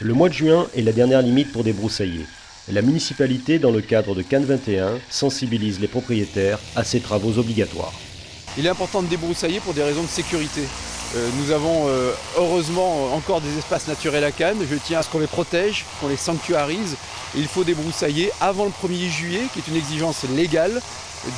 Le mois de juin est la dernière limite pour débroussailler. La municipalité, dans le cadre de Cannes 21, sensibilise les propriétaires à ces travaux obligatoires. Il est important de débroussailler pour des raisons de sécurité. Nous avons heureusement encore des espaces naturels à Cannes. Je tiens à ce qu'on les protège, qu'on les sanctuarise. Et il faut débroussailler avant le 1er juillet, qui est une exigence légale,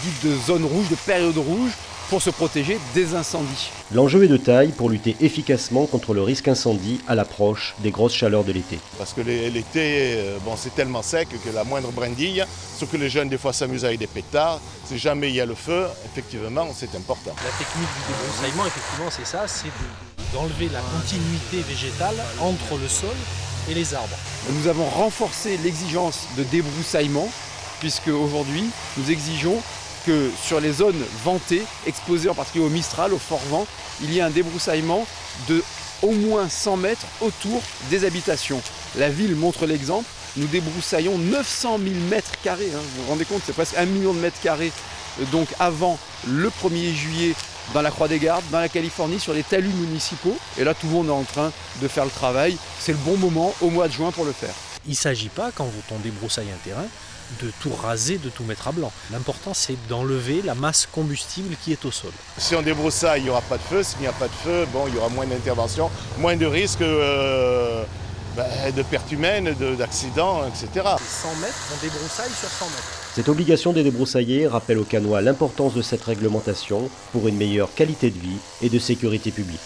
dite de zone rouge, de période rouge, pour se protéger des incendies. L'enjeu est de taille pour lutter efficacement contre le risque incendie à l'approche des grosses chaleurs de l'été. Parce que l'été, c'est tellement sec que la moindre brindille, sauf que les jeunes des fois s'amusent avec des pétards, si jamais il y a le feu, effectivement, c'est important. La technique du débroussaillement, effectivement, c'est ça, c'est d'enlever la continuité végétale entre le sol et les arbres. Nous avons renforcé l'exigence de débroussaillement, puisque aujourd'hui, nous exigeons que sur les zones ventées, exposées en particulier au Mistral, au fort vent, il y a un débroussaillement de au moins 100 mètres autour des habitations. La ville montre l'exemple, nous débroussaillons 900 000 mètres carrés, vous vous rendez compte, c'est presque 1 million de mètres carrés, donc avant le 1er juillet, dans la Croix des Gardes, dans la Californie, sur les talus municipaux. Et là, tout le monde est en train de faire le travail. C'est le bon moment, au mois de juin, pour le faire. Il ne s'agit pas, quand on débroussaille un terrain, de tout raser, de tout mettre à blanc. L'important, c'est d'enlever la masse combustible qui est au sol. Si on débroussaille, il n'y aura pas de feu. S'il n'y a pas de feu, il y aura moins d'intervention, moins de risques de pertes humaines, d'accidents, etc. 100 mètres, on débroussaille sur 100 mètres. Cette obligation de débroussailler rappelle aux Cannois l'importance de cette réglementation pour une meilleure qualité de vie et de sécurité publique.